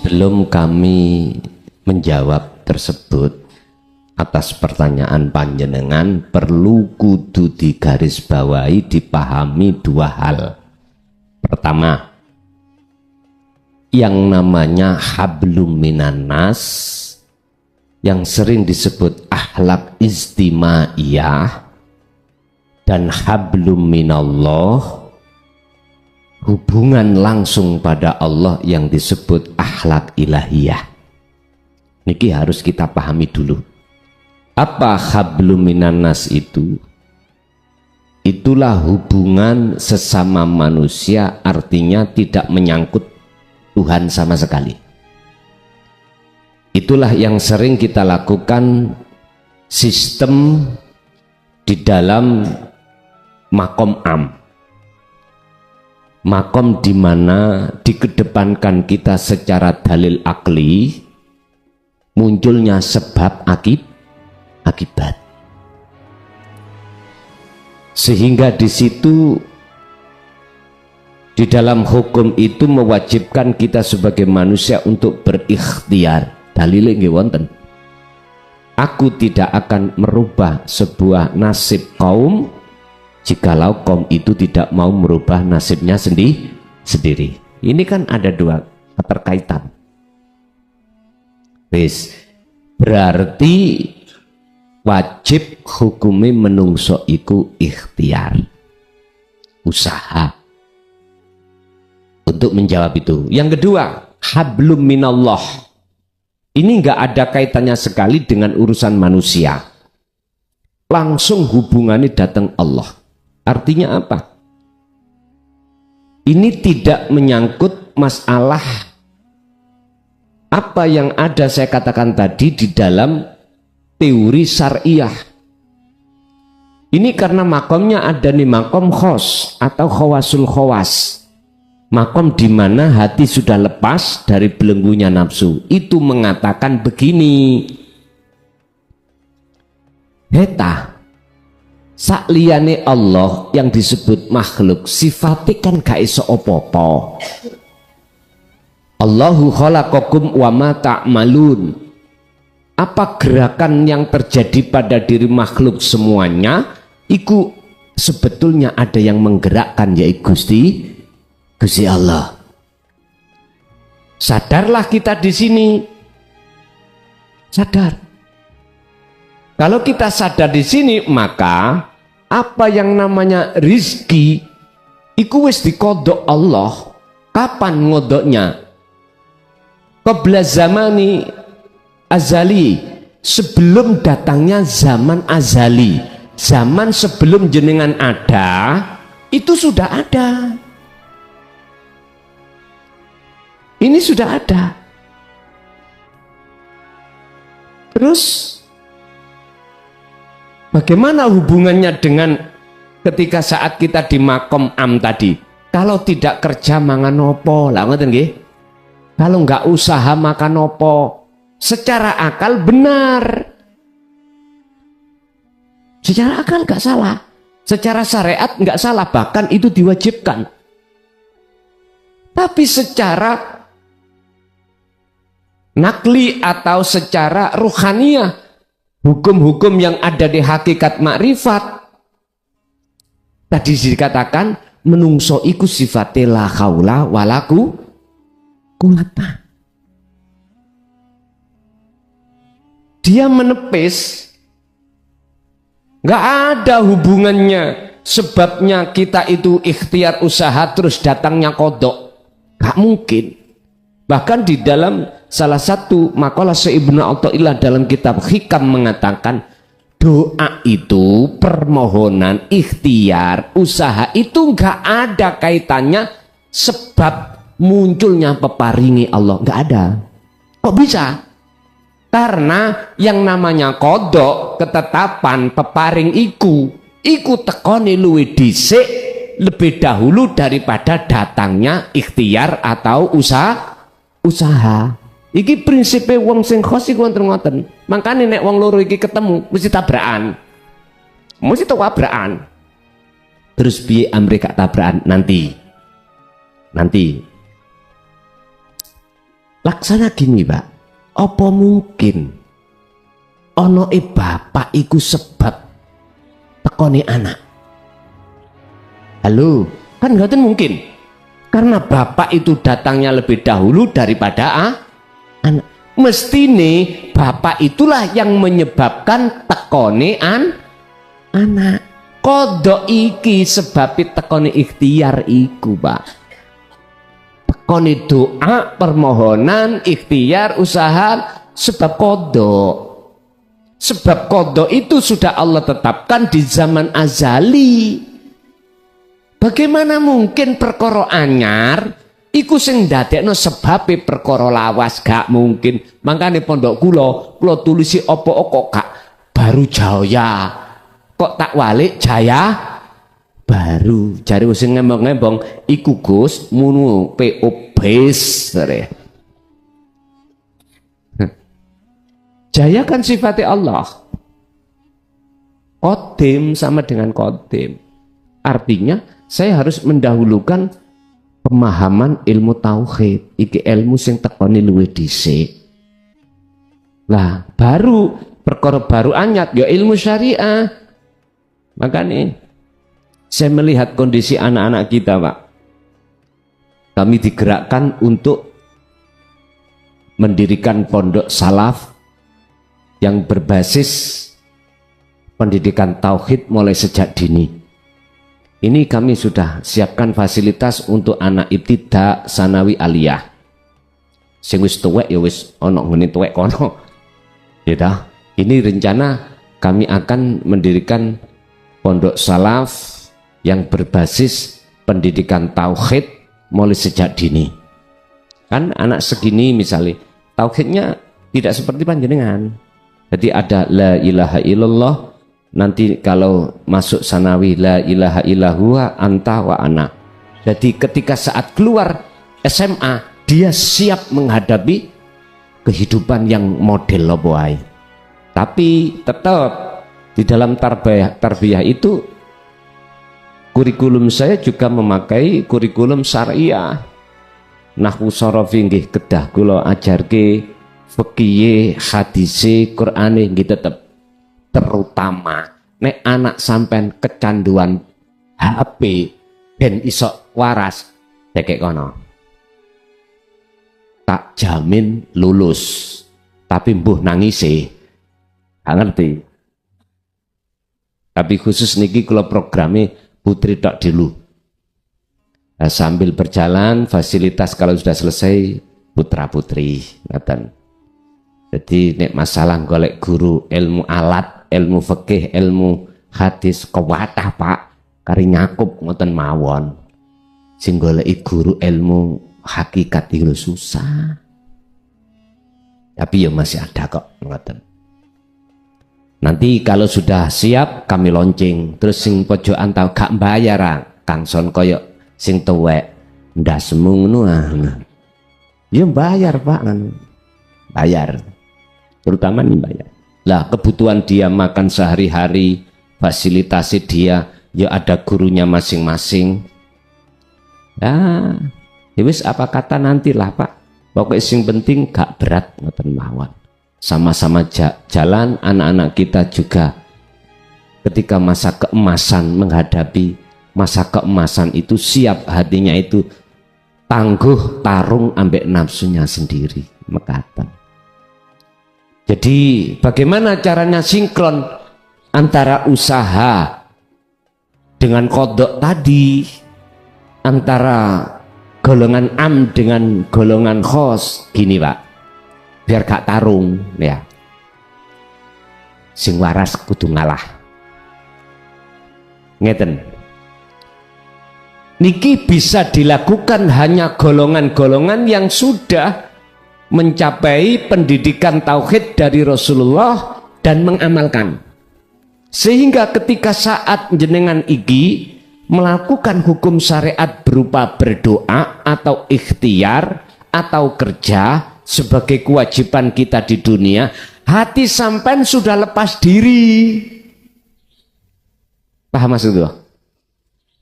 Sebelum kami menjawab tersebut atas pertanyaan panjenengan, perlu kudu digarisbawahi, dipahami dua hal. Pertama, yang namanya hablum minan nas, yang sering disebut akhlak istimaiyah, dan hablum minallah, hubungan langsung pada Allah yang disebut akhlak ilahiyah. Niki harus kita pahami dulu. Apa hablum minan nas itu? Itulah hubungan sesama manusia, artinya tidak menyangkut Tuhan sama sekali. Itulah yang sering kita lakukan sistem di dalam makom am. Makom di mana dikedepankan kita secara dalil akli, munculnya sebab akibat. Sehingga di situ di dalam hukum itu mewajibkan kita sebagai manusia untuk berikhtiar. Dalilnya nggih wonten. Aku tidak akan merubah sebuah nasib kaum jikalau kaum itu tidak mau merubah nasibnya sendiri. Ini kan ada dua keterkaitan. Berarti wajib hukumi menungso iku ikhtiar, usaha untuk menjawab itu. Yang kedua, hablum minallah. Ini enggak ada kaitannya sekali dengan urusan manusia. Langsung hubungannya datang Allah. Artinya apa? Ini tidak menyangkut masalah apa yang ada saya katakan tadi di dalam teori syariah. Ini karena makomnya ada nih makom khos atau khawasul khawas. Makom di mana hati sudah lepas dari belenggunya nafsu. Itu mengatakan begini. Heta sakliyane Allah yang disebut makhluk sifatnya kan gak iso opo-opo. Allahu khalaqakum wa ma ta'malun. Apa gerakan yang terjadi pada diri makhluk semuanya iku sebetulnya ada yang menggerakkan, yaitu Gusti Allah. Sadarlah kita di sini. Sadar. Kalau kita sadar di sini, maka apa yang namanya rizki iku wis dikodok Allah. Kapan ngodoknya? Qabla zamani azali, sebelum datangnya zaman azali. Zaman sebelum jenengan ada, itu sudah ada. Ini sudah ada. Terus bagaimana hubungannya dengan ketika saat kita di makom am tadi? Kalau tidak kerja mangan opo, lah ngoten nggih. Kalau nggak usaha makan opo. Secara akal benar. Secara akal nggak salah. Secara syariat nggak salah, bahkan itu diwajibkan. Tapi secara nakli atau secara ruhaniyah, hukum-hukum yang ada di hakikat makrifat tadi dikatakan menungso iku sifate la haula walaku quwata. Dia menepis, nggak ada hubungannya sebabnya kita itu ikhtiar usaha terus datangnya kodok, nggak mungkin. Bahkan di dalam salah satu makalah Ibnu Athaillah dalam kitab Hikam mengatakan doa itu, permohonan, ikhtiar, usaha itu nggak ada kaitannya sebab munculnya peparingi Allah, nggak ada. Kok bisa? Karena yang namanya kodok, ketetapan, peparing iku tekoni luwih dhisik lebih dahulu daripada datangnya ikhtiar atau usaha. Iki prinsipnya wong sing khos iku wonten-wonten. Makane nek wong loro iki ketemu mesti tabrakan. Mesti tabrakan. Terus piye amre gak tabrakan nanti. Laksana gini Pak, apa mungkin ono bapak iku sebab tekoni anak? Halo, kan nggak mungkin. Karena bapak itu datangnya lebih dahulu daripada anak. Mestine bapak itulah yang menyebabkan tekoni anak. Kodok iki sebab tekoni ikhtiar iku Pak. Tekoni doa, permohonan, ikhtiar, usaha sebab kodok. Sebab kodok itu sudah Allah tetapkan di zaman azali. Bagaimana mungkin perkara anyar iku sing ndadekno sebabe perkara lawas? Gak mungkin. Makanya pondok kula tulisi apa kok Kak baru Jaya. Kok tak walik Jaya baru. Jare sing ngembang-ngembang iku Gus munu PO base. Jaya kan sifatnya Allah. Qadim sama dengan qadim. Artinya saya harus mendahulukan pemahaman ilmu tauhid. Iki ilmu sing tekoni luwih dhisik. Lah, baru perkara baru anyat ya ilmu syariah. Makanya saya melihat kondisi anak-anak kita, Pak. Kami digerakkan untuk mendirikan pondok salaf yang berbasis pendidikan tauhid mulai sejak dini. Ini kami sudah siapkan fasilitas untuk anak ibtida, sanawi, aliyah. Sing wis tuwek ya wis ana ngene tuwek kono. Ya dah. Ini rencana kami akan mendirikan pondok salaf yang berbasis pendidikan tauhid mulai sejak dini. Kan anak segini misalnya tauhidnya tidak seperti panjenengan. Jadi ada la ilaha illallah, nanti kalau masuk sanawi la ilaha illallah anta wa ana. Jadi ketika saat keluar SMA dia siap menghadapi kehidupan yang model loboai. Tapi tetap di dalam tarbiyah itu kurikulum saya juga memakai kurikulum syariah. Nahwu sorofi nggih kedah kula ajarke, fikih, hadise, Qur'ane nggih tetep. Terutama nek anak sampean kecanduan HP ben iso waras dekek kono. Tak jamin lulus. Tapi mbuh nangisi. Gak ngerti. Tapi khusus niki kula programe putri tok dulu. Nah, sambil berjalan fasilitas kalau sudah selesai putra putri ngaten. Jadi nek masalah golek guru ilmu alat, ilmu fikih, ilmu hadis kewatah Pak kari nyakup ngoten mawon. Sing goleki guru ilmu hakikat itu susah. Tapi ya masih ada kok ngoten. Nanti kalau sudah siap kami launching. Terus sing pojokan tau gak bayar Kang Son koyo sing tuwek ndas ngono ya bayar Pak kan. Bayar. Terutama nih bayar. Lah kebutuhan dia makan sehari-hari, fasilitasi dia ya ada gurunya masing-masing. Ya wis apa kata nantilah Pak. Pokoknya sing penting gak berat ngoten mawon. Sama-sama jalan anak-anak kita juga ketika masa keemasan menghadapi masa keemasan itu siap hatinya itu tangguh tarung ambek nafsunya sendiri mekaten. Jadi bagaimana caranya sinkron antara usaha dengan kodok tadi, antara golongan am dengan golongan khos gini Pak, biar gak tarung ya. Sing waras kudu ngalah. Ngeten. Niki bisa dilakukan hanya golongan-golongan yang sudah mencapai pendidikan tauhid dari Rasulullah dan mengamalkan. Sehingga ketika saat jenengan iki melakukan hukum syariat berupa berdoa atau ikhtiar atau kerja sebagai kewajiban kita di dunia, hati sampean sudah lepas diri. Paham maksudnya?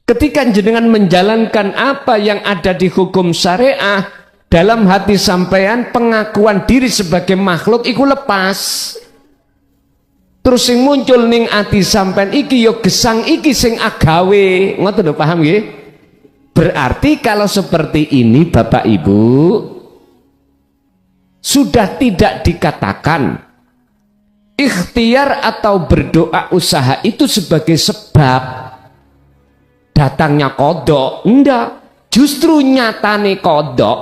Ketika jenengan menjalankan apa yang ada di hukum syariah, dalam hati sampean pengakuan diri sebagai makhluk iku lepas. Terus sing muncul ning ati sampean iki yo gesang iki sing agawe. Ngoten lho, paham nggih? Berarti kalau seperti ini Bapak Ibu sudah tidak dikatakan ikhtiar atau berdoa usaha itu sebagai sebab datangnya kodok. Enggak, justru nyatane kodok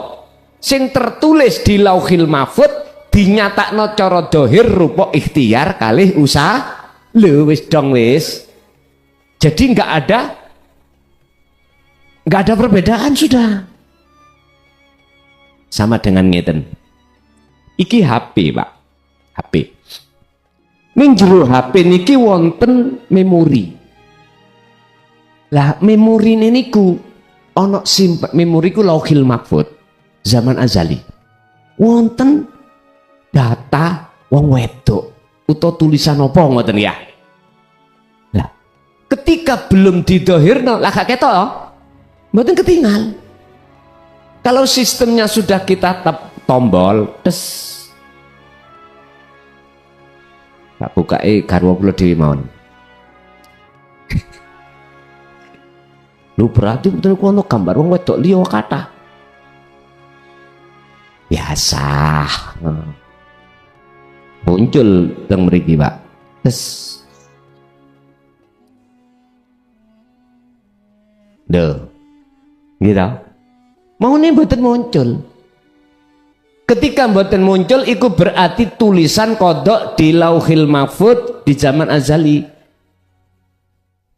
sing tertulis di Lauhil Mahfudz dinyatakno cara dohir rupa ikhtiar kalih usaha. Lho wis dong wis. Jadi nggak ada perbedaan sudah. Sama dengan ngeten. Iki HP, Pak. HP. Ning jero HP niki wonten memori. Lah memori niku ana simpen memori ku Lauhil Mahfudz zaman azali. Wonten data wong wedok utawa tulisan apa ngoten ya. Lah ketika belum didohirno lah gak ketok mboten ketinggal. Kalau sistemnya sudah kita tombol tes tak bukae garwa kula dhewe mawon. Lu berarti betul ku ono gambar wong wedok liya kathah. Biasa. Muncul teng mriki, Pak. Tes. Duh. Gitu. Mau nih mboten muncul. Ketika mboten muncul iku berarti tulisan kodok di Lauhil Mahfudz di zaman azali.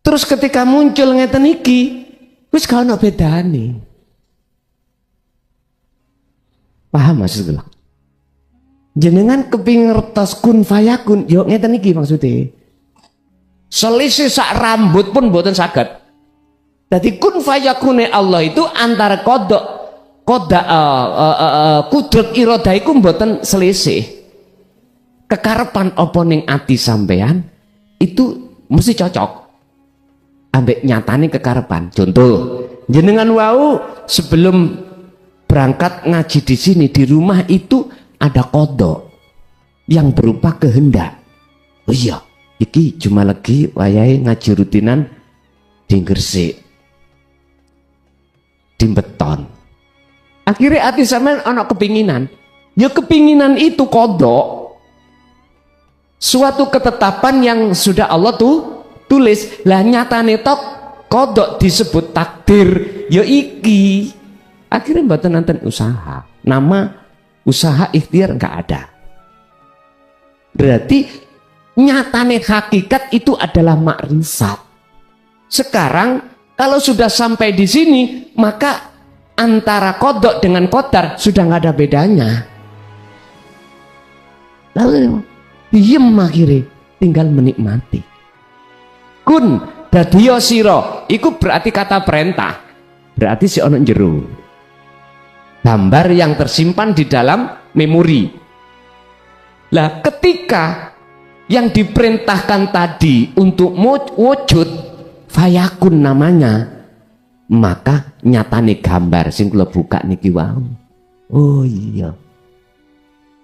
Terus ketika muncul ngeten iki wis gak ono bedane. Paham maksudnya? Jenengan kepingin ngertos kun fayakun, yo ngeten iki maksudnya. Selisih sak rambut pun mboten saged. Dadi kun fayakune Allah itu antara kodok kudrat iradah iku mboten selisih. Kekarepan apa ning ati sampean itu mesti cocok ambek nyatane kekarepan. Contoh, jenengan wau sebelum berangkat ngaji di sini di rumah itu ada kodok yang berupa kehendak. Oh iya, iki cuma lagi wayahe ngaji rutinan di Gresik, di beton. Akhirnya hati sampean ana kepinginan. Ya kepinginan itu kodok, suatu ketetapan yang sudah Allah tulis. Lah nyatane tok kodok disebut takdir. Ya iki. Akhirnya mboten nanten usaha. Nama usaha ikhtiar nggak ada. Berarti nyatane hakikat itu adalah makrifat. Sekarang kalau sudah sampai di sini maka antara kodok dengan qadar sudah nggak ada bedanya. Lalu diem akhirnya tinggal menikmati. Kun dadiyo siro iku berarti kata perintah. Berarti si ono jero. Gambar yang tersimpan di dalam memori. Lah ketika yang diperintahkan tadi untuk wujud fayakun namanya, maka nyatane gambar sing kula buka niki wau. Oh iya.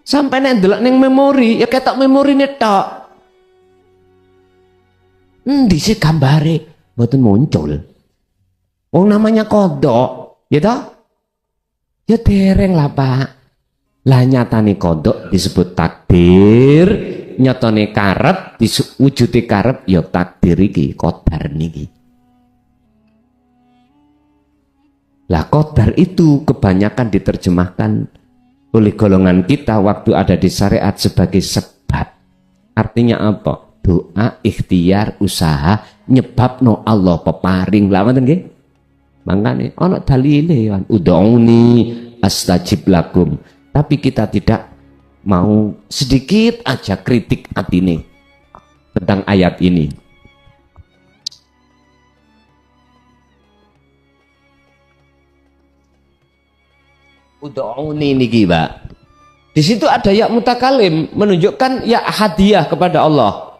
Sampai nek ndelok ning memori ya ketok memorine tok. Endi sih gambare mboten muncul. Wong namanya kodok, ya toh? Ya dereng lah Pak. Lah nyatane kodok disebut takdir, nyatane karep diwujudi karep ya takdir iki, qadar niki. Lah qadar itu kebanyakan diterjemahkan oleh golongan kita waktu ada di syariat sebagai sebab. Artinya apa? Doa, ikhtiar, usaha nyebabno Allah peparing. Lah ngoten nggih? Mangkane ana dalile kan ud'uni astajib lakum. Tapi kita tidak mau sedikit aja kritik atine tentang ayat ini. Ud'uni niki, Pak. Di situ ada ya mutakalim menunjukkan ya hadiah kepada Allah.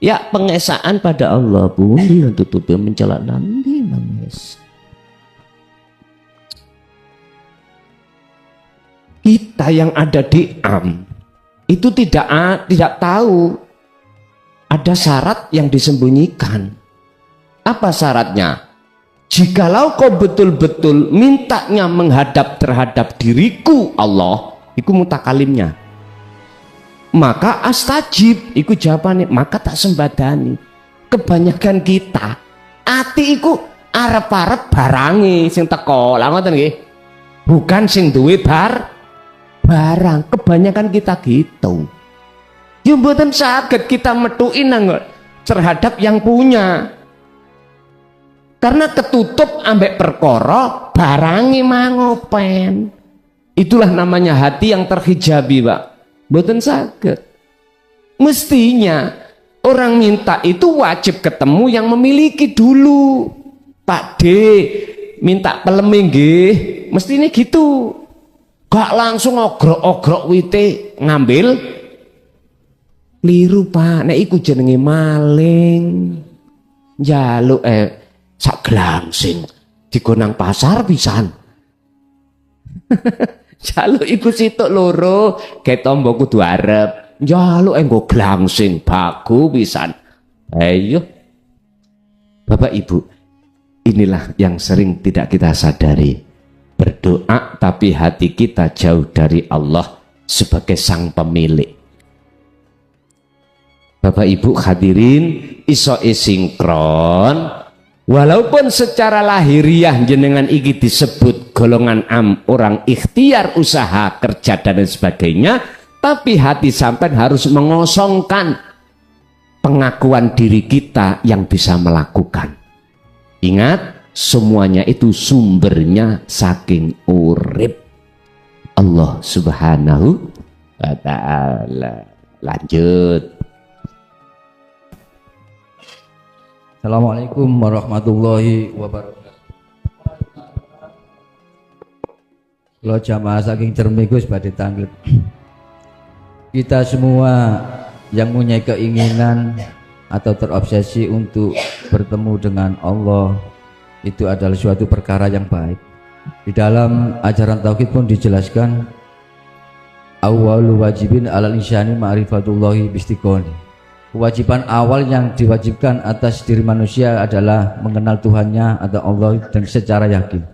Ya pengesaan pada Allah. Boleh tutup mencela nanti Manges. Kita yang ada di itu tidak tahu ada syarat yang disembunyikan. Apa syaratnya? Jikalau kau betul-betul mintanya menghadap terhadap diriku Allah, iku mutakalimnya, maka astajib, iku jawabannya, maka tak sembadani. Kebanyakan kita ati iku arep-arep barangi sing teko, lha ngoten nggih, bukan sing duwe barang. Kebanyakan kita gitu. Ya mboten saged kita metuki nang terhadap yang punya. Karena ketutup ambek perkara barangi mangopen. Itulah namanya hati yang terhijabi, Pak. Mboten saged. Mestinya orang minta itu wajib ketemu yang memiliki dulu. Pak D minta peleme nggih, mestine gitu. Gak langsung ogrok-ogrok wite ngambil. Liru, Pak. Nek iku jenenge maling. Njaluk sak glangsing digonang pasar pisan. Njaluk iku situk loro, ge tombo kudu arep. Njaluk enggo glangsing baku pisan. Ayo. Bapak Ibu, inilah yang sering tidak kita sadari. Berdoa tapi hati kita jauh dari Allah sebagai sang pemilik. Bapak Ibu hadirin, iso sinkron. Walaupun secara lahiriah jenengan iki disebut golongan orang ikhtiar usaha kerja dan sebagainya, tapi hati sampean harus mengosongkan pengakuan diri kita yang bisa melakukan. Ingat, semuanya itu sumbernya saking urip Allah Subhanahu wa ta'ala. Lanjut. Assalamualaikum warahmatullahi wabarakatuh. Kalau jamaah saking Cermigus badhe tanggep. Kita semua yang punya keinginan atau terobsesi untuk bertemu dengan Allah, itu adalah suatu perkara yang baik. Di dalam ajaran tauhid pun dijelaskan, awwalu wajibin alal insani ma'rifatullahi bistiqoni. Kewajiban awal yang diwajibkan atas diri manusia adalah mengenal Tuhannya atau Allah dan secara yakin.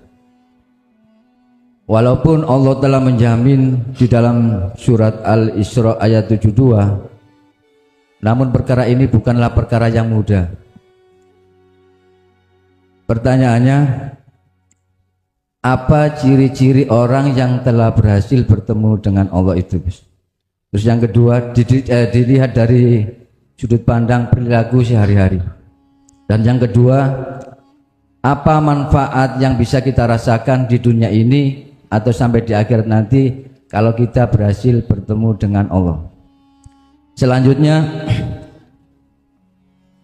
Walaupun Allah telah menjamin di dalam surat Al-Isra ayat 72, namun perkara ini bukanlah perkara yang mudah. Pertanyaannya, apa ciri-ciri orang yang telah berhasil bertemu dengan Allah itu? Terus yang kedua, dilihat dari sudut pandang perilaku sehari-hari. Dan yang kedua, apa manfaat yang bisa kita rasakan di dunia ini atau sampai di akhirat nanti kalau kita berhasil bertemu dengan Allah. Selanjutnya,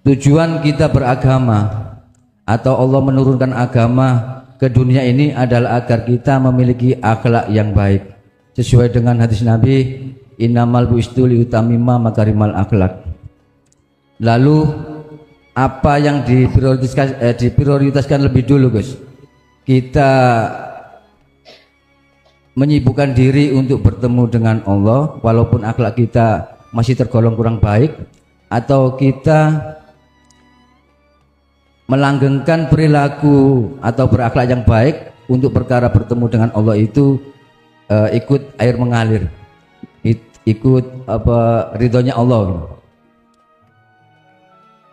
tujuan kita beragama atau Allah menurunkan agama ke dunia ini adalah agar kita memiliki akhlak yang baik sesuai dengan hadis Nabi, innamal bu'istu liutamima makarimal akhlak. Lalu apa yang diprioritaskan lebih dulu, Gus? Kita menyibukkan diri untuk bertemu dengan Allah walaupun akhlak kita masih tergolong kurang baik, atau kita melanggengkan perilaku atau berakhlak yang baik untuk perkara bertemu dengan Allah itu ikut air mengalir, ikut ridhonya Allah.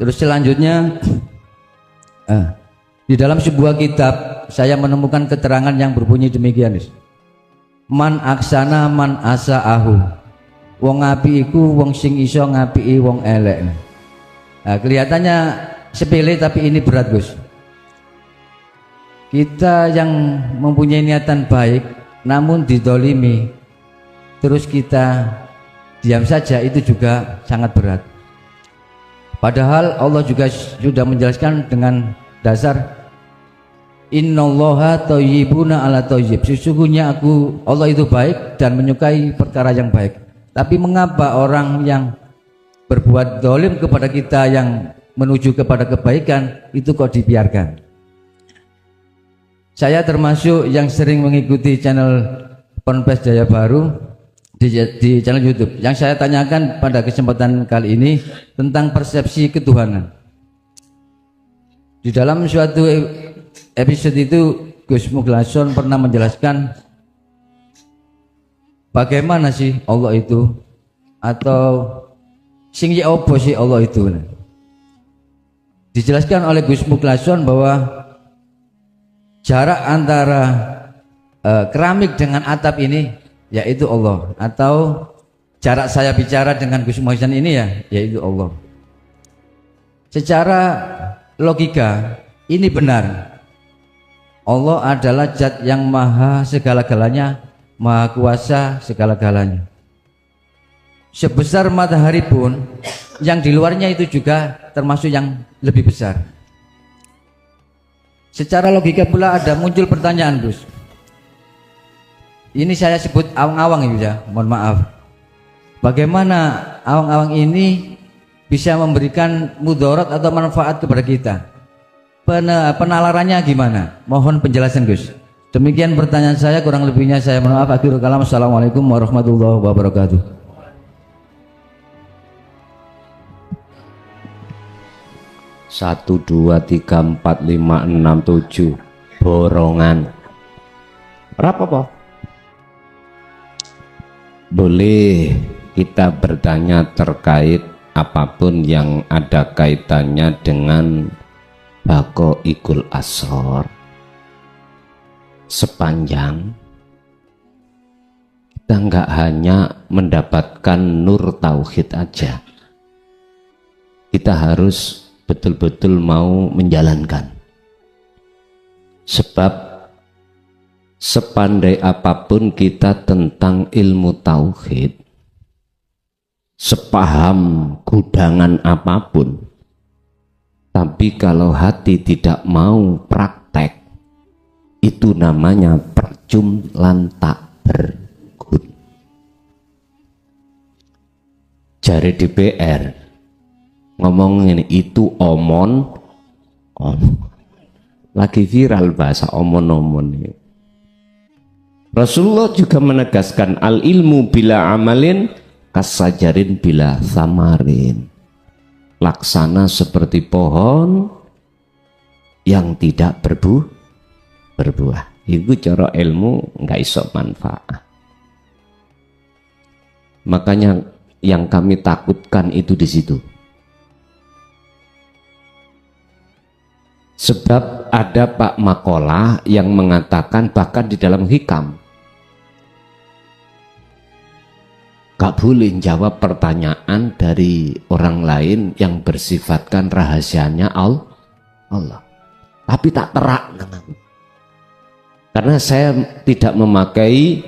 Terus selanjutnya, di dalam sebuah kitab saya menemukan keterangan yang berbunyi demikian. Man aksana man asa'ahu. Wong ngapi iku wong sing iso ngapii wong elek. Nah, kelihatannya sepele tapi ini berat, Gus. Kita yang mempunyai niatan baik namun didolimi terus kita diam saja, itu juga sangat berat. Padahal Allah juga sudah menjelaskan dengan dasar innallaha thayyibuna ala thayyib. Sesungguhnya Allah itu baik dan menyukai perkara yang baik. Tapi mengapa orang yang berbuat zalim kepada kita yang menuju kepada kebaikan itu kok dibiarkan? Saya termasuk yang sering mengikuti channel Ponpes Jaya Baru di channel YouTube. Yang saya tanyakan pada kesempatan kali ini tentang persepsi ketuhanan. Di dalam suatu episode itu Gus Muglason pernah menjelaskan bagaimana sih Allah itu, atau sing ya apa sih Allah itu. Dijelaskan oleh Gus Muglason bahwa jarak antara keramik dengan atap ini yaitu Allah, atau jarak saya bicara dengan Gus Muglason ini yaitu Allah. Secara logika ini benar. Allah adalah zat yang maha segala-galanya, maha kuasa segala-galanya. Sebesar matahari pun yang di luarnya itu juga termasuk yang lebih besar. Secara logika pula ada muncul pertanyaan, Gus. Ini saya sebut awang-awang ya, mohon maaf. Bagaimana awang-awang ini bisa memberikan mudarat atau manfaat kepada kita? Penalarannya gimana? Mohon penjelasan, Gus. Demikian pertanyaan saya, kurang lebihnya saya mohon maaf. Akhirul kalam. Assalamualaikum warahmatullahi wabarakatuh. 1, 2, 3, 4, 5, 6, 7 borongan. Berapa po? Boleh kita bertanya terkait apapun yang ada kaitannya dengan Baqaul Asrar, sepanjang kita nggak hanya mendapatkan nur tauhid aja, kita harus betul-betul mau menjalankan. Sebab sepandai apapun kita tentang ilmu tauhid, sepaham gudangan apapun, tapi kalau hati tidak mau praktek, itu namanya percuma lan tak berguna. Jari DPR ngomong ini, itu omon lagi viral bahasa omon-omon ini. Rasulullah juga menegaskan al ilmu bila amalin kasajarin bila samarin. Laksana seperti pohon yang tidak berbuah. Itu cara ilmu nggak iso manfaat. Makanya yang kami takutkan itu di situ. Sebab ada Pak Makola yang mengatakan, bahkan di dalam hikam, gak boleh jawab pertanyaan dari orang lain yang bersifatkan rahasianya Allah. Tapi tak terak. Karena saya tidak memakai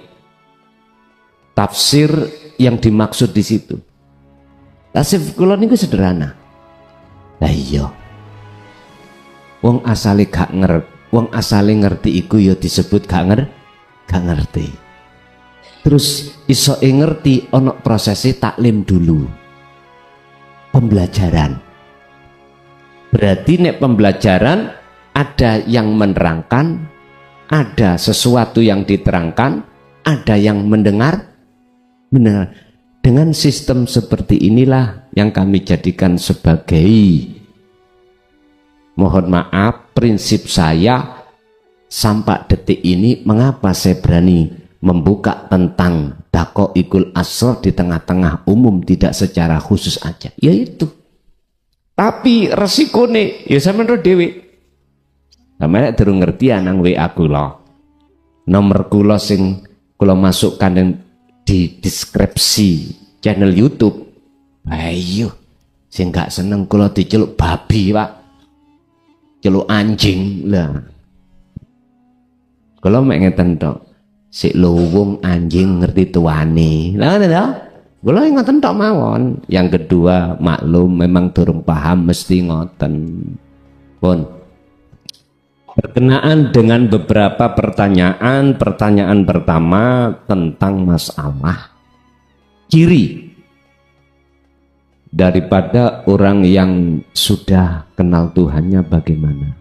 tafsir yang dimaksud di situ. Tafsir kula niku sederhana. Lah iya. Wong asale gak ngerti, wong asale ngerti iku ya disebut gak ngerti. Terus iso ngerti ono prosesi taklim dulu, pembelajaran. Berarti nek pembelajaran ada yang menerangkan, ada sesuatu yang diterangkan, ada yang mendengar. Dengan sistem seperti inilah yang kami jadikan sebagai, mohon maaf, prinsip saya sampai detik ini. Mengapa saya berani membuka tentang Baqaul Asrar di tengah-tengah umum, tidak secara khusus aja, yaitu. Tapi resikone ya sampeyan dhewe. Sampeyan durung ngerti nang WA kula. Nomor kula sing kula masukkan di deskripsi channel YouTube. Ayo, sing gak seneng kula diceluk babi, Pak. Celuk anjing lah. Kula mek ngeten tok. Sik luwung anjing ngerti tuane. Lah ngono to? Kula ngoten tok mawon. Yang kedua, maklum memang durung paham mesti ngoten. Pun berkenaan dengan beberapa pertanyaan. Pertanyaan pertama tentang masalah ciri daripada orang yang sudah kenal Tuhannya bagaimana.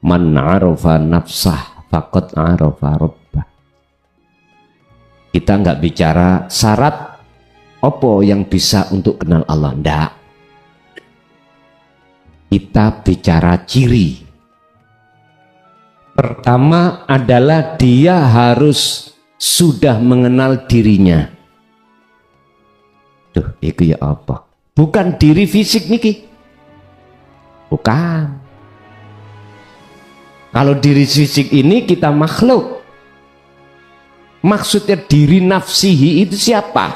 Man arafa nafsah faqad arafa rabbah. Kita nggak bicara syarat apa yang bisa untuk kenal Allah, ndak. Kita bicara ciri. Pertama adalah dia harus sudah mengenal dirinya. Duh, itu ya apa? Bukan diri fisik niki. Bukan. Kalau diri fisik ini kita makhluk. Maksudnya diri nafsihi itu siapa?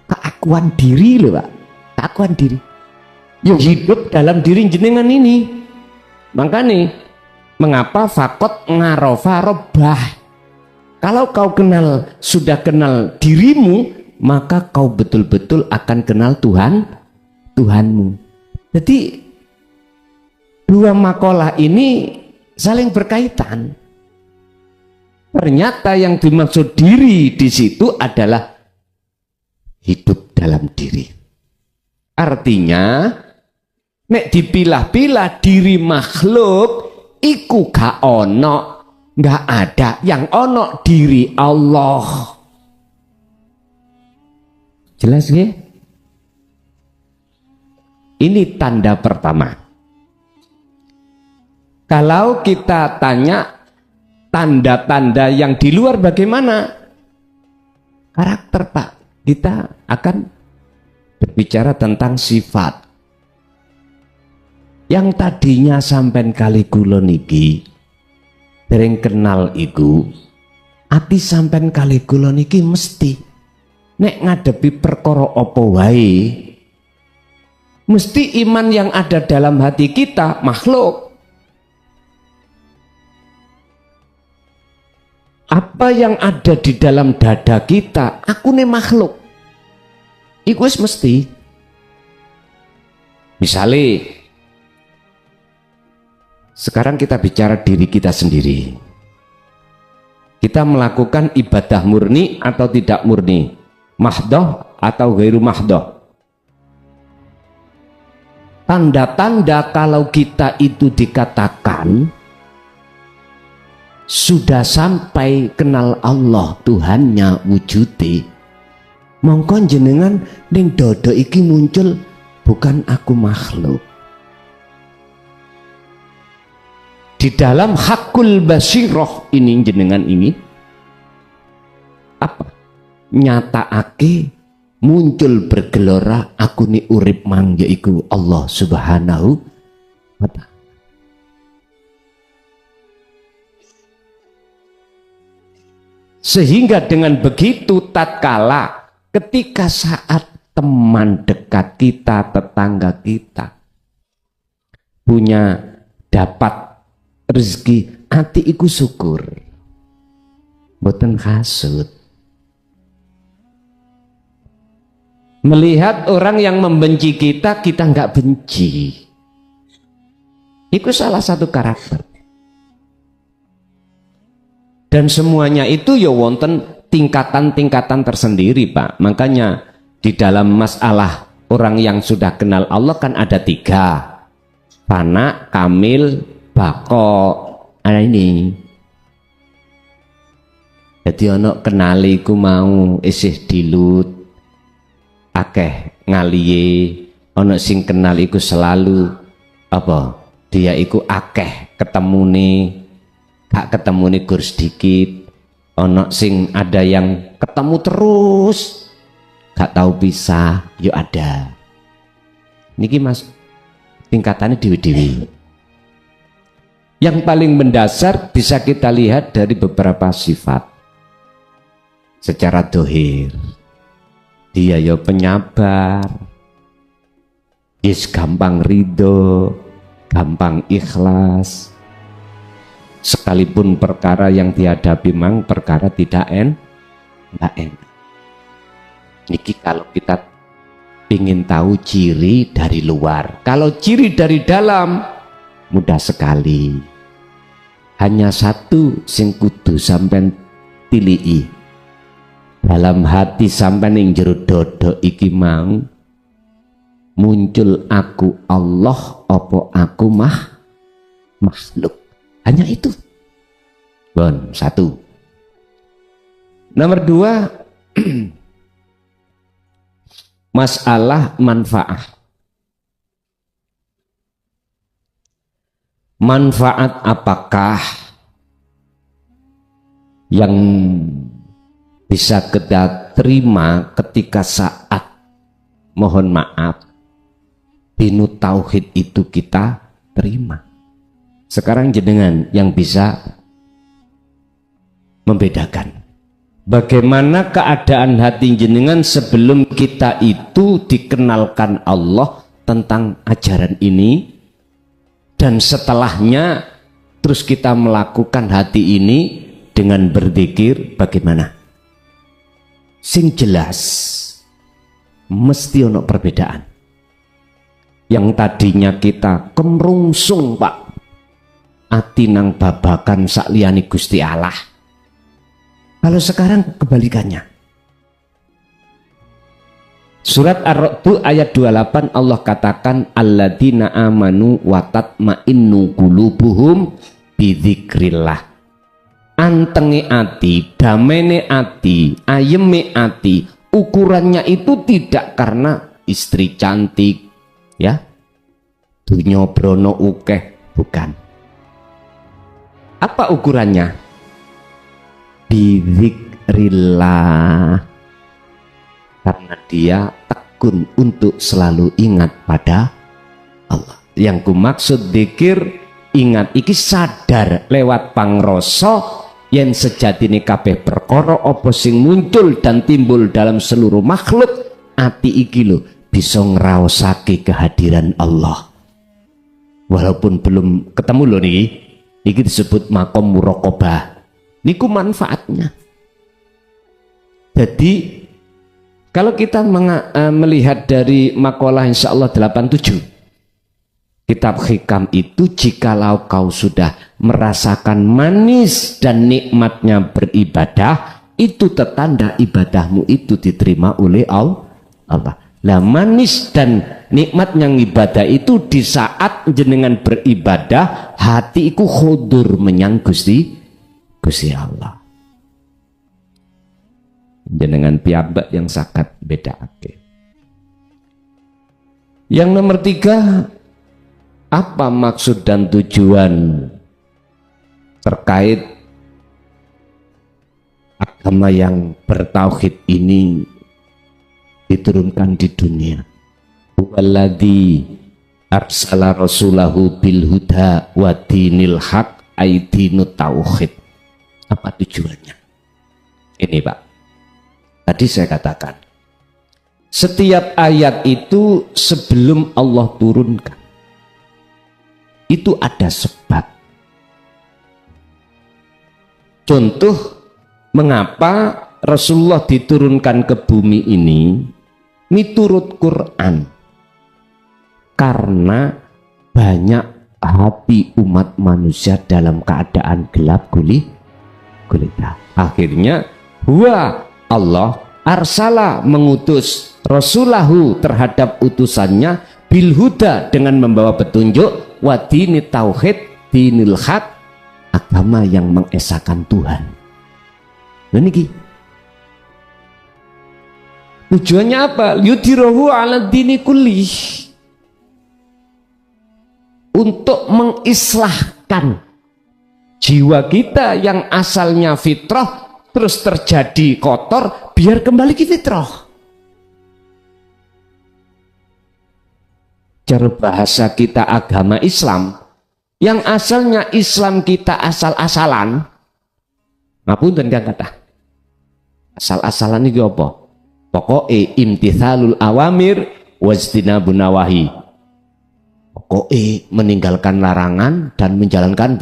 Keakuan diri loh Pak. Keakuan diri. Yang hidup dalam diri jenengan ini. Makanya mengapa fakot ngarofa robah? Kalau kau sudah kenal dirimu, maka kau betul-betul akan kenal Tuhanmu. Jadi dua makalah ini saling berkaitan. Ternyata yang dimaksud diri di situ adalah hidup dalam diri. Artinya, nek dipilah-pilah diri makhluk, iku gak ono, gak ada yang ono diri Allah. Jelas nggih? Ini tanda pertama. Kalau kita tanya tanda-tanda yang di luar bagaimana? Karakter Pak. Kita akan berbicara tentang sifat. Yang tadinya sampean kali kula niki dereng kenal iku, ati sampean kali kula niki mesti nek ngadepi perkara apa wae, mesti iman yang ada dalam hati kita makhluk. Apa yang ada di dalam dada kita, aku nih makhluk. Iku wis mesti. Misalnya, sekarang kita bicara diri kita sendiri. Kita melakukan ibadah murni atau tidak murni, mahdoh atau ghairu mahdoh. Tanda-tanda kalau kita itu dikatakan sudah sampai kenal Allah Tuhannya wujudi, mongko jenengan ning dodo iki muncul bukan aku makhluk. Di dalam hakul basiroh ini jenengan ini apa? Nyataake muncul bergelora aku ni urip mang yaiku Allah Subhanahu wa ta'ala. Sehingga dengan begitu tatkala ketika saat teman dekat kita, tetangga kita punya dapat rezeki, ati iku syukur, boten hasud. Melihat orang yang membenci kita, kita nggak benci. Itu salah satu karakter. Dan semuanya itu ya wonten tingkatan-tingkatan tersendiri Pak. Makanya di dalam masalah orang yang sudah kenal Allah kan ada 3. Fana, kamil, bako. Ada ini. Jadi ono kenali ku mau isih dilut. Akeh ngaliye. Ono sing kenal iku selalu apa? Dia iku akeh ketemune. Gak ketemu nih gur sedikit, ono sing ada yang ketemu terus, gak tahu pisah, yuk ada. Niki mas, tingkatannya dewi-dewi. Yang paling mendasar bisa kita lihat dari beberapa sifat. Secara dohir, dia ya penyabar, gampang ridho, gampang ikhlas. Sekalipun perkara yang dihadapi mang perkara tidak enak. Niki kalau kita ingin tahu ciri dari luar, kalau ciri dari dalam mudah sekali. Hanya satu sing kudu sampean tilii. Dalam hati sampean ing jero dodo iki mang muncul aku Allah apa aku makhluk. Hanya itu. Bon, satu. Nomor dua, masalah manfaat. Manfaat apakah yang bisa kita terima ketika saat mohon maaf binu tauhid itu kita terima? Sekarang jenengan yang bisa membedakan bagaimana keadaan hati jenengan sebelum kita itu dikenalkan Allah tentang ajaran ini, dan setelahnya terus kita melakukan hati ini dengan berzikir bagaimana? Sing jelas mesti ono perbedaan. Yang tadinya kita kemrungsung Pak, ati nang babakan sakliyane Gusti Allah. Kalau sekarang kebalikannya. Surat Ar-Ra'd ayat 28 Allah katakan alladzina amanu wa tatma'innu qulubuhum bidzikrillah. Antenge ati, damene ati, ayeme ati, ukurannya itu tidak karena istri cantik, ya, dunya brono ukeh, bukan. Apa ukurannya? Bidzikrillah. Karena dia tekun untuk selalu ingat pada Allah. Yang ku maksud dzikir, ingat iki sadar lewat pangrasa yen sejatine kabeh perkara apa sing muncul dan timbul dalam seluruh makhluk, ati iki lho bisa ngraosake kehadiran Allah. Walaupun belum ketemu lho niki, iki disebut maqam muraqabah. Niku manfaatnya. Jadi kalau kita melihat dari makalah insyaallah 87 kitab hikam itu, jikalau kau sudah merasakan manis dan nikmatnya beribadah, itu tertanda ibadahmu itu diterima oleh Allah. Lah manis dan nikmatnya ibadah itu di saat jenengan beribadah hati iku khudur menyang Gusti Allah. Jenengan piyambak yang sangat beda. Yang nomor 3, apa maksud dan tujuan terkait agama yang bertauhid ini diturunkan di dunia? Walladzi arsala rasulahu bil huda wa dinil haq aidinut tauhid. Apa tujuannya? Ini Pak, tadi saya katakan setiap ayat itu sebelum Allah turunkan itu ada sebab. Contoh mengapa Rasulullah diturunkan ke bumi ini miturut Quran, karena banyak hati umat manusia dalam keadaan gelap gulita. Akhirnya Allah arsala mengutus rasulahu terhadap utusannya bil huda dengan membawa petunjuk, wa dinit tauhid dinil haq, agama yang mengesahkan Tuhan. Nah niki tujuannya apa? Yudhirahu ala dini kulli, untuk mengislahkan jiwa kita yang asalnya fitrah terus terjadi kotor, biar kembali ke fitrah. Cara bahasa kita agama Islam, yang asalnya Islam kita asal-asalan, ngapunten kan kata asal-asalan itu apa? Pokoknya imtithalul awamir wajtinabun nawahi, pokoknya meninggalkan larangan dan menjalankan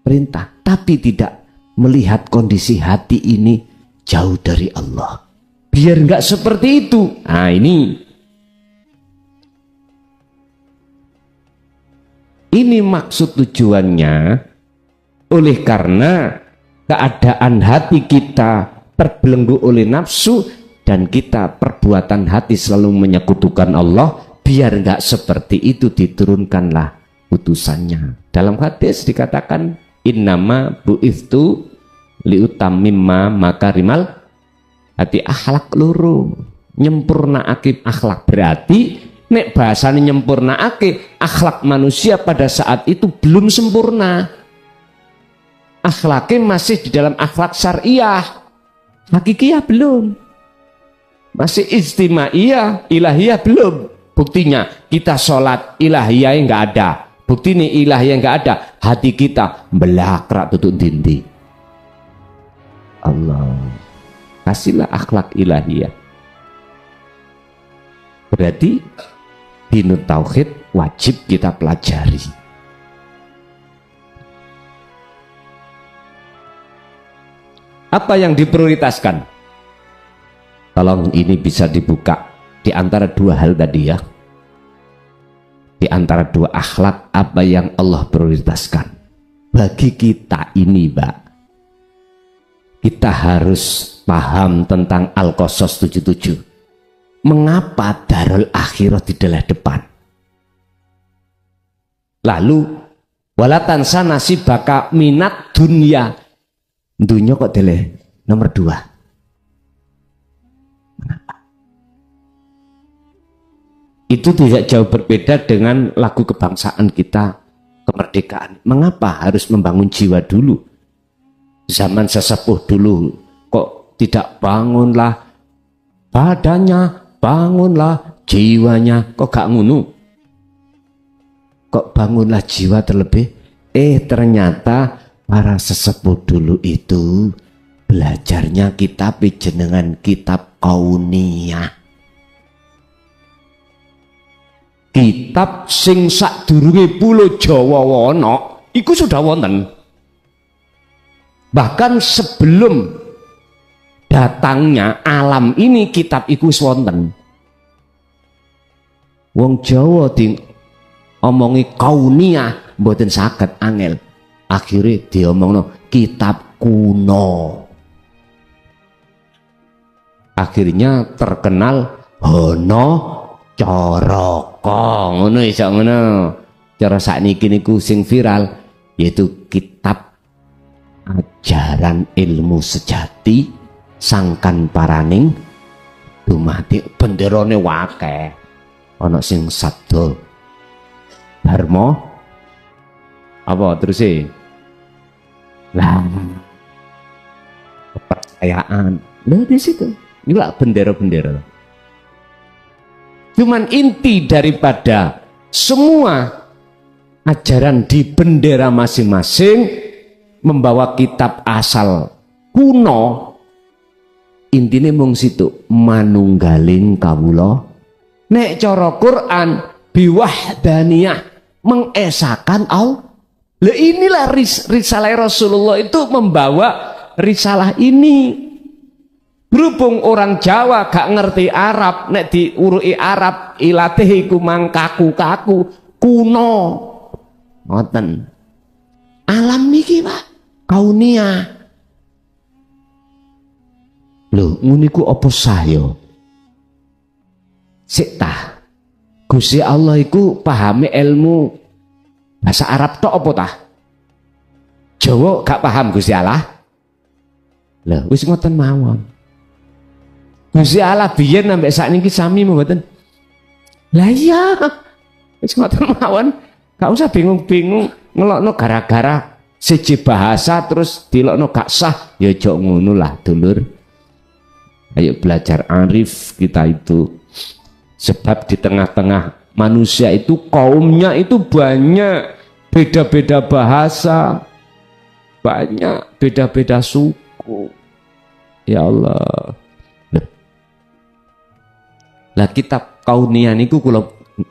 perintah, tapi tidak melihat kondisi hati ini jauh dari Allah, biar nggak seperti itu. Nah ini maksud tujuannya. Oleh karena keadaan hati kita terbelenggu oleh nafsu dan kita perbuatan hati selalu menyekutukan Allah, biar nggak seperti itu diturunkanlah utusannya. Dalam hadis dikatakan innama bu'ithtu liutamimma makarimal hati akhlak loro nyempurnaake akhlak. Berarti nek bahasane nyempurnaake akhlak manusia pada saat itu belum sempurna. Akhlaknya masih di dalam akhlak syariah, hakikiyah belum, masih istimaiyah, ilahiyah belum. Buktinya kita sholat ilahiyah nggak ada, bukti ini ilahiyah nggak ada, hati kita belakrak tutup dindi. Allah kasihlah akhlak ilahiyah. Berarti dinut tauhid wajib kita pelajari. Apa yang diprioritaskan? Tolong ini bisa dibuka di antara dua hal tadi ya. Di antara dua akhlak apa yang Allah prioritaskan. Bagi kita ini, Mbak, kita harus paham tentang Al-Qasas 77. Mengapa Darul Akhirah di depan? Lalu walatan sana nasibaka minat dunia. Dunia kok dele nomor 2. Kenapa? Itu tidak jauh berbeda dengan lagu kebangsaan kita, kemerdekaan. Mengapa harus membangun jiwa dulu? Zaman sesepuh dulu kok tidak bangunlah badannya, bangunlah jiwanya, kok gak ngunu? Kok bangunlah jiwa terlebih? Ternyata para sesepuh dulu itu belajarnya kitab jenengan kitab kauniyah. Kitab sing sadurunge pulo Jawa wono iku sudah wonten. Bahkan sebelum datangnya alam ini kitab iku wonten. Wong Jawa di omongi kauniyah mboten saged angel. Akhirnya diomongno kitab kuno. Akhirnya terkenal Hono Coroko. Ngono iso ngono. Cara sakniki niku sing viral yaitu kitab ajaran ilmu sejati sangkan paraning dumadi benderane wakeh. Ana sing sabda Dharma apa terus lah kepercayaan di situ juga bendera-bendera. Cuman inti daripada semua ajaran di bendera masing-masing membawa kitab asal kuno, intinya mung situ manunggaling kawula. Nek cara Quran biwahdaniyah mengesakan Allah. Lah inilah risalah Rasulullah itu membawa risalah ini. Berhubung orang Jawa gak ngerti Arab, nek diurui Arab ilatih iku mangkaku-kaku kuno. Ngoten. Alam niki, Pak, kaunia. Lho, nguniku apa saya? Sik tah. Gusti Allah iku pahami ilmu bahasa Arab tok apa tah? Jawa gak paham Gusti Allah. Lah wis ngoten mawon. Gusti Allah biyen sampai sakniki sami mboten. Lah iya. Wis ngoten mawon. Gak usah bingung-bingung ngelokno gara-gara siji bahasa terus dilokno gak sah. Ya aja ngono lah, dulur. Ayo belajar arif kita itu. Sebab di tengah-tengah manusia itu kaumnya itu banyak beda-beda bahasa, banyak beda-beda suku. Ya Allah. Lah kitab kauniyah niku kula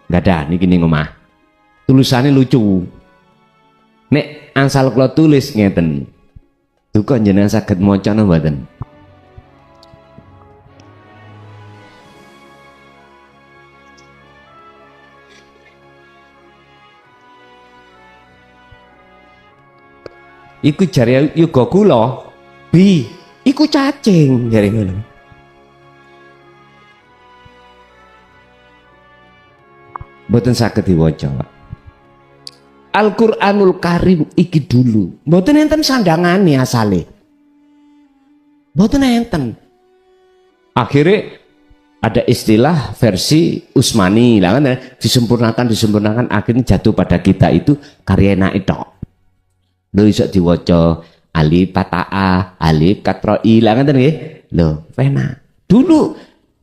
nggak ada niki ning omah. Tulisannya lucu. Nek asal kula tulis ngeten. Duka jenengan saged maca napa mboten? Iku jare yoga kula bi iku cacing jare ngono. Mboten saged diwaca. Al-Qur'anul Karim iki dulu mboten enten sandangane asale. Mboten enten. Akhirnya ada istilah versi Usmani lah kan, disempurnakan akhirnya jatuh pada kita itu karyana itu. Lho iso diwaca alif pata'ah, alif katroi lah kan nggih. Lho, pena. Dulu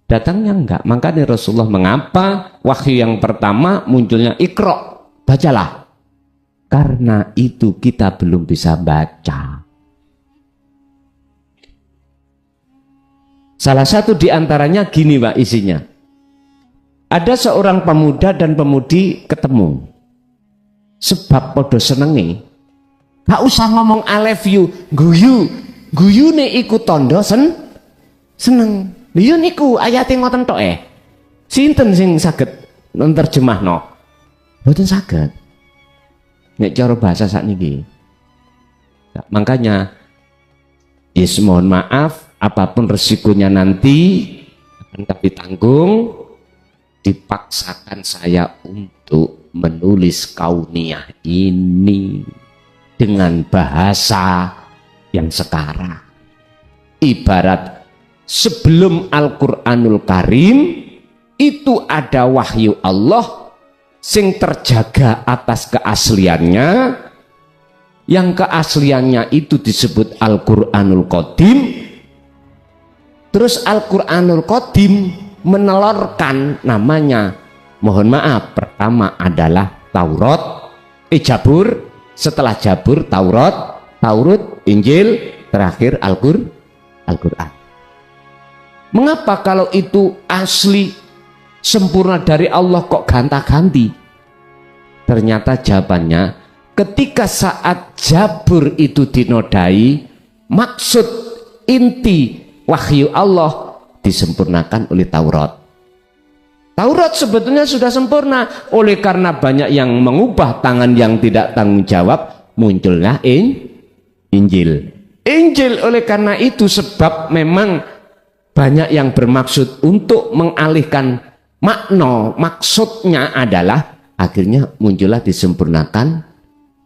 datangnya enggak. Makanya Rasulullah mengapa wahyu yang pertama munculnya Iqra, bacalah. Karena itu kita belum bisa baca. Salah satu diantaranya gini Pak isinya. Ada seorang pemuda dan pemudi ketemu. Sebab podo senengi. Gak usah ngomong I love you. Guyu nih ikut tondo seneng. Liyo niku ayate ngoten tok Sinten sing saged nerjemahno? Mboten saged. Nek cara bahasa sakniki. Makanya yes, mohon maaf apapun resikonya nanti akan kami tanggung. Dipaksakan saya untuk menulis kauniyah ini dengan bahasa yang sekarang. Ibarat sebelum Al-Qur'anul Karim itu ada wahyu Allah sing terjaga atas keasliannya, yang keasliannya itu disebut Al-Qur'anul Qadim. Terus Al-Qur'anul Qadim menelurkan namanya, mohon maaf, pertama adalah Taurat, Jabur, setelah Jabur Taurat, Injil, terakhir Al-Qur'an. Mengapa kalau itu asli sempurna dari Allah kok ganta-ganti? Ternyata jawabannya ketika saat Jabur itu dinodai, maksud inti wahyu Allah disempurnakan oleh Taurat. Taurat sebetulnya sudah sempurna, oleh karena banyak yang mengubah tangan yang tidak tanggung jawab, munculnya Injil. Oleh karena itu sebab memang banyak yang bermaksud untuk mengalihkan makna, maksudnya adalah akhirnya muncullah disempurnakan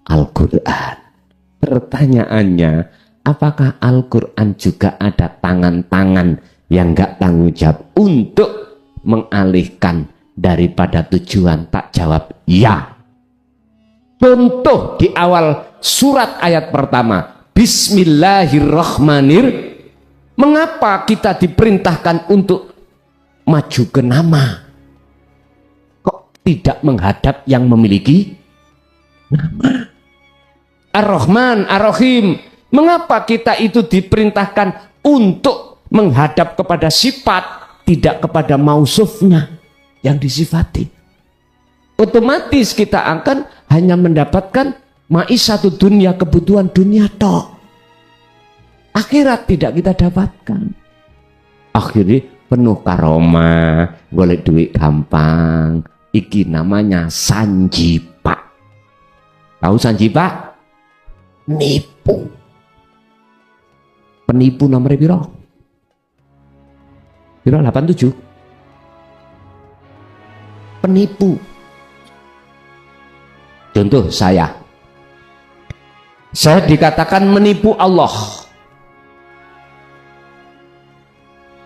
Al-Qur'an. Pertanyaannya, apakah Al-Qur'an juga ada tangan-tangan yang enggak tanggung jawab untuk mengalihkan daripada tujuan? Tak jawab ya. Contoh di awal surat ayat pertama, Bismillahirrahmanirrahim. Mengapa kita diperintahkan untuk maju ke nama? Kok tidak menghadap yang memiliki nama? Ar-Rahman, Ar-Rahim. Mengapa kita itu diperintahkan untuk menghadap kepada sifat, tidak kepada mausufnya yang disifati? Otomatis kita akan hanya mendapatkan maisatu dunia, kebutuhan dunia tok. Akhirat tidak kita dapatkan. Akhirnya penuh karoma, golek duit gampang. Iki namanya sanjipa. Tahu sanjipa? Nipu. Penipu nomor piro? Piro 87. Penipu. Contoh saya dikatakan menipu Allah.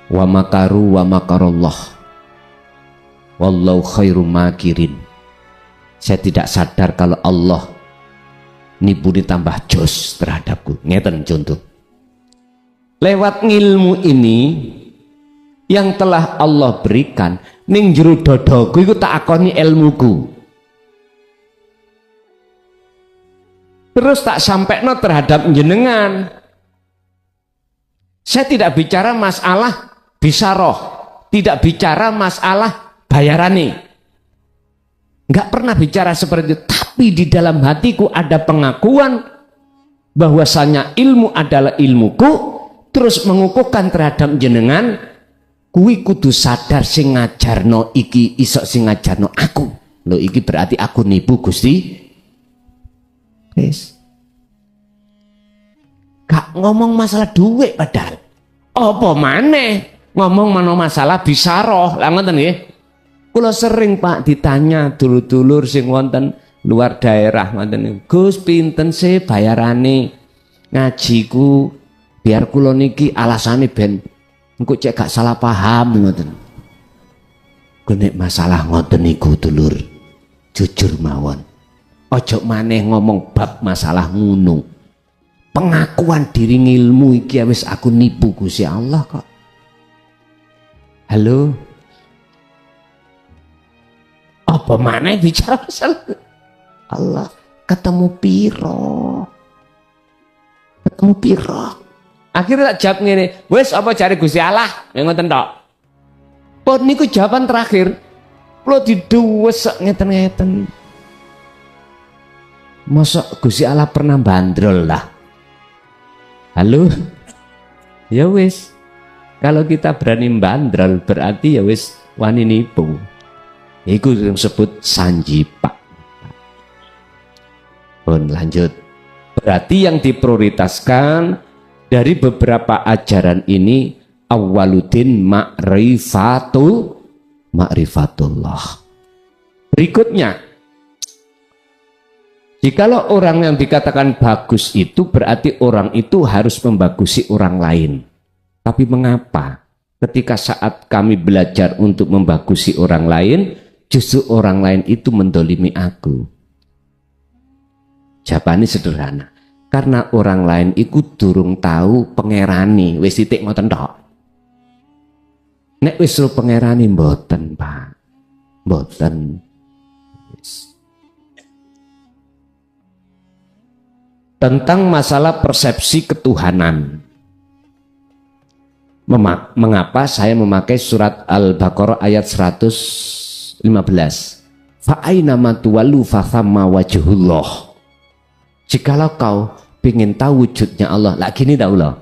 Wa makaru wa makarallah wallahu khairum makirin. Saya tidak sadar kalau Allah nipu ditambah jos terhadapku. Ngeten contoh. Lewat ilmu ini yang telah Allah berikan ning jero dodoku iku tak akoni ilmuku. Terus tak sampaikan terhadap jenengan. Saya tidak bicara masalah bisaroh, tidak bicara masalah bayarane. Enggak pernah bicara seperti itu. Tapi di dalam hatiku ada pengakuan bahwasanya ilmu adalah ilmuku. Terus mengukuhkan terhadap jenengan, kuwi kudu sadar sing ngajarno iki iso sing ngajarno aku. Loh iki berarti aku nipu Gusti. Wis. Gak ngomong masalah duit padahal. Apa maneh ngomong masalah bisaroh. Lah ngoten nggih. Kula sering Pak ditanya dulur-dulur sing wonten luar daerah ngoten. Gus pinten sih bayarane ngajiku Biar kula niki alasane ben engko cek gak salah paham ngoten. Nek masalah ngoten niku dulur, jujur mawon. Ojo maneh ngomong bab masalah ngono. Pengakuan diri ngilmu iki wis aku nipu Gusti Allah kok. Halo. Apa maneh bicara masalah Allah? Ketemu piro? Ketemu piro? Akhirnya tak jawab ngene, wis apa cari Gusti Allah? Yang ngoten tok. Kok niku jawaban terakhir. Kulo diduwes ngeten-ngeten. Mosok Gusti Allah pernah bandrol lah. Halo? Ya wis. Kalau kita berani bandrol berarti ya wis wani nipu. Iku yang disebut sanjipak. Pun lanjut. Berarti yang diprioritaskan dari beberapa ajaran ini awwaluddin ma'rifatullah. Berikutnya, jikalau orang yang dikatakan bagus itu berarti orang itu harus membagusi orang lain. Tapi mengapa ketika saat kami belajar untuk membagusi orang lain, justru orang lain itu mendolimi aku? Jawabannya sederhana. Karena orang lain ikut durung tahu pangerani, wis titik ngoten tok. Nek wis pangerani mboten, Pak. Mboten. Tentang masalah persepsi ketuhanan. Mengapa saya memakai surat Al-Baqarah ayat 115? Fa aina ma tuwallu fa thamma wajhullah. Jikalau kau ingin tahu wujudnya Allah, lak gini dah Allah.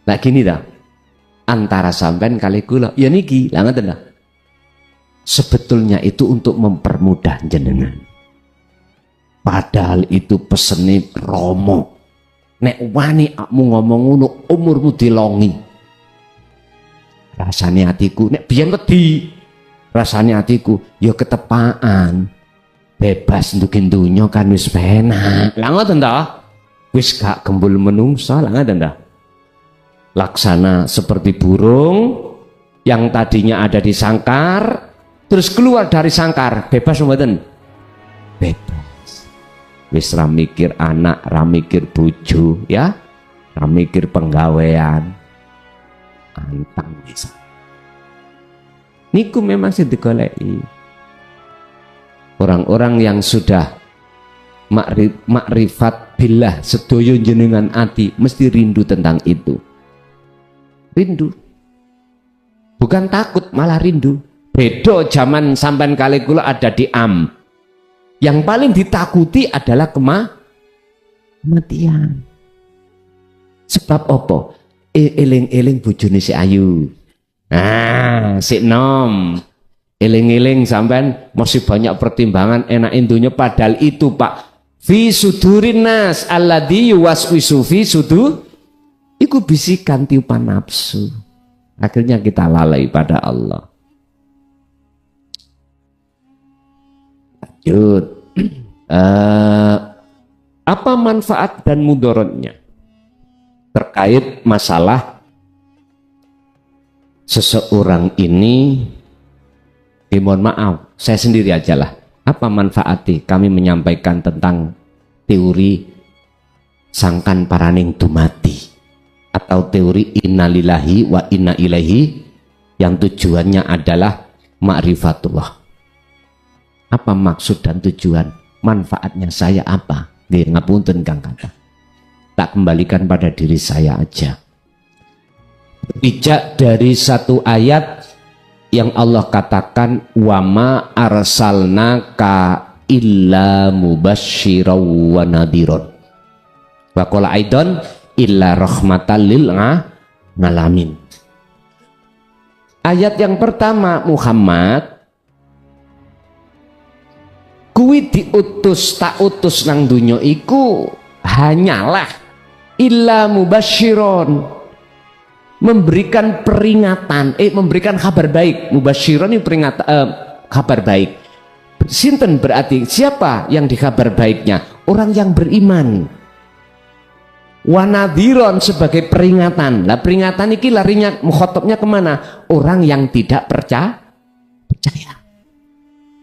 Lak gini dah. Antara sampean kali kula, ya niki, lah ngoten dah. Sebetulnya itu untuk mempermudah jenengan. Padahal itu pesene Romo. Nek wani akmu ngomong ngono umurmu dilongi. Rasane atiku nek biyen wedi. Rasane atiku ya ketepaan. Bebas ndukin dunya kan wis penak. Lah ngoten ta? Wis gak gembul menungsa, lah ngoten ta? Laksana seperti burung yang tadinya ada di sangkar terus keluar dari sangkar, bebas mboten? Bebas. Wis ra mikir anak, ra mikir bojo, ya. Ra mikir penggawean. Antang bisa. Niku memang sing digoleki. Orang-orang yang sudah makrifat billah sedoyo jenengan ati mesti rindu tentang itu. Rindu. Bukan takut, malah rindu. Beda zaman sampean kali kula ada di Am. Yang paling ditakuti adalah kematian. Sebab apa? Eling-eling bojone si ayu. Nah, si nom. Eling-eling sampean masih banyak pertimbangan enak intunya, padahal itu Pak fi sudurin nas alladzi yuwaswisu fi sudur iku bisikan tiupan nafsu. Akhirnya kita lalai pada Allah. Lanjut. Apa manfaat dan mudaratnya terkait masalah seseorang ini? Mohon maaf, saya sendiri aja lah. Apa manfaatnya kami menyampaikan tentang teori sangkan paraning dumati atau teori innalillahi wa inna ilaihi yang tujuannya adalah ma'rifatullah. Apa maksud dan tujuan? Manfaatnya saya apa? Nggih ngapunten Kang Kata. Tak kembalikan pada diri saya aja. Bijak dari satu ayat yang Allah katakan wama arsalnaka illa mubasysyiran wa nadhiran. Wa qala aidan illa rahmatan lil alamin. Ayat yang pertama, Muhammad kuwi diutus tak utus nang dunya iku hanyalah illa mubasysyiran, memberikan peringatan, memberikan kabar baik. Mubasyiran ini peringatan, kabar baik. Sinten berarti siapa yang dikabar baiknya? Orang yang beriman. wanadhiron sebagai peringatan. Lah peringatan ini larinya mukhatabnya kemana? Orang yang tidak percaya.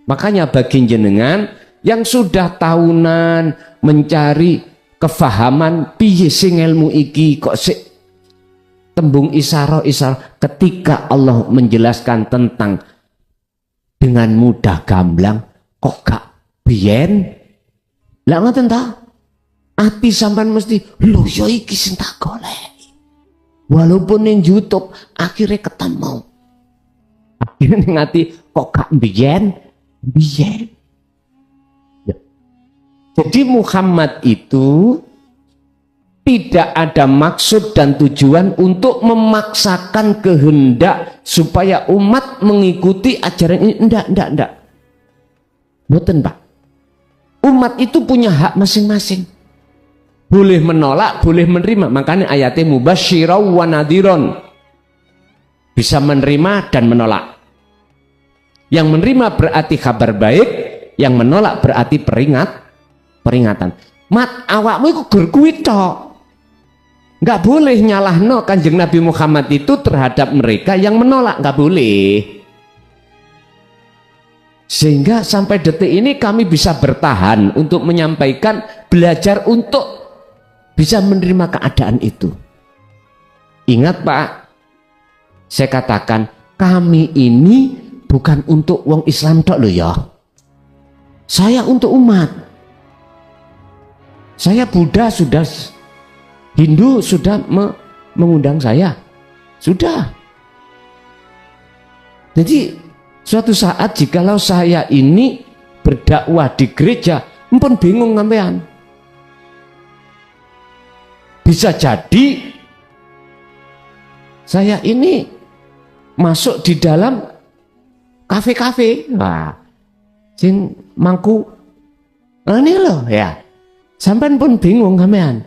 Makanya bagi jenengan yang sudah tahunan mencari kefahaman piye sing ilmu iki kok tembung isyarah ketika Allah menjelaskan tentang dengan mudah gamblang kok gak biyen lah ngoten ta ati sampean mesti lho ya iki sing tak golek walaupun ning YouTube akhirnya ketemu akhirnya ning ati kok gak biyen ya. Jadi Muhammad itu tidak ada maksud dan tujuan untuk memaksakan kehendak supaya umat mengikuti ajaran ini. Enggak. Boten, Pak. Umat itu punya hak masing-masing. Boleh menolak, boleh menerima. Makanya ayatnya mubasyirau wa nadhiron. Bisa menerima dan menolak. Yang menerima berarti kabar baik, yang menolak berarti peringatan. Mat awakmu iku gur kuwi tok. Enggak boleh nyalahno Kanjeng Nabi Muhammad itu terhadap mereka yang menolak, enggak boleh. Sehingga sampai detik ini kami bisa bertahan untuk menyampaikan, belajar untuk bisa menerima keadaan itu. Ingat Pak, saya katakan kami ini bukan untuk wong Islam tok loh ya. Saya untuk umat. Saya Buddha sudah, Hindu sudah mengundang saya. Sudah. Jadi suatu saat jikalau saya ini berdakwah di gereja, empun bingung sampean. Bisa jadi saya ini masuk di dalam kafe-kafe, wah, sing mangku, ini loh ya, sampean pun bingung sampean,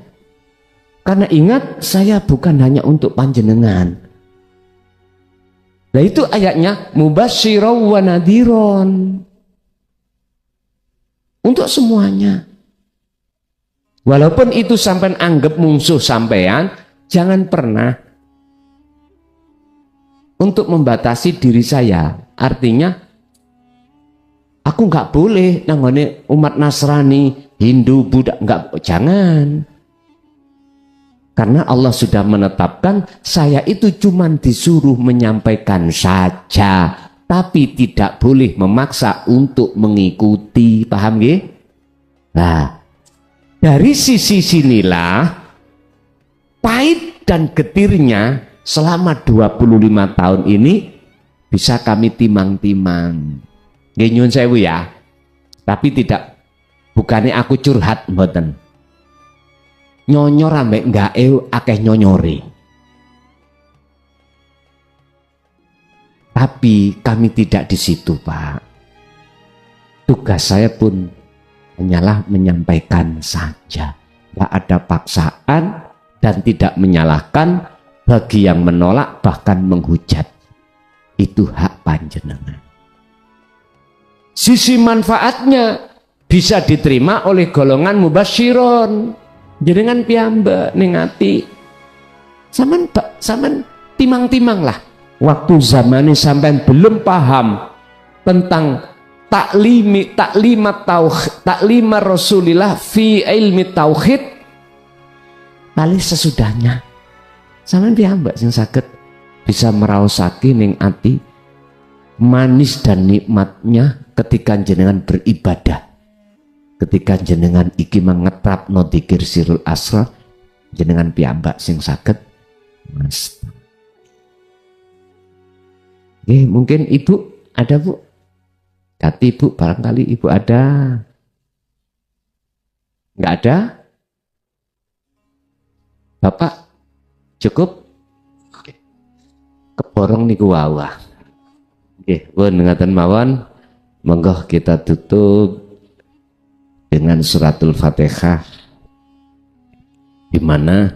karena ingat saya bukan hanya untuk panjenengan. Nah itu ayatnya mubasyirau wa nadhiron, untuk semuanya. Walaupun itu sampean anggap musuh sampean, jangan pernah untuk membatasi diri saya. Artinya aku nggak boleh nanggone umat Nasrani, Hindu, Buddha, nggak, jangan. Karena Allah sudah menetapkan saya itu cuma disuruh menyampaikan saja, tapi tidak boleh memaksa untuk mengikuti, paham nggih? Nah, dari sisi sinilah pahit dan getirnya selama 25 tahun ini bisa kami timang-timang. Nggih nyuwun sewu ya. Tapi tidak, bukannya aku curhat mboten. Nyonyor ambek enggak akeh nyonyore. Tapi kami tidak di situ, Pak. Tugas saya pun hanyalah menyampaikan saja. Enggak ada paksaan dan tidak menyalahkan bagi yang menolak bahkan menghujat. Itu hak panjenengan. Sisi manfaatnya bisa diterima oleh golongan mubasyiron. Jenengan piyambak ning ati. Sampean timang-timang lah. Waktu zamane sampean belum paham tentang taklimat Rasulillah fi ilmi tauhid, kali sesudahnya sampean piyambak sing saged bisa meraosake ning ati manis dan nikmatnya ketika jenengan beribadah, ketika jenengan iki mangetrapno dzikir sirul asrar, jenengan piyambak sing saged mas. Mungkin ibu ada bu, kati ibu, barangkali ibu ada, nggak ada, bapak cukup. Keborong niku wawah. Nggih, pun ngaten mawon. Monggo kita tutup dengan suratul Fatihah, di mana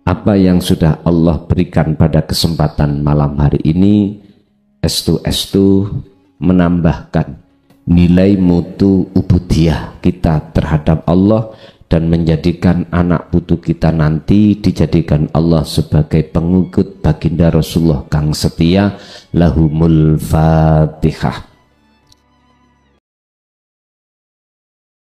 apa yang sudah Allah berikan pada kesempatan malam hari ini estu menambahkan nilai mutu ubudiyah kita terhadap Allah dan menjadikan anak putu kita nanti dijadikan Allah sebagai pengikut baginda Rasulullah kang setia. Lahumul Fatihah.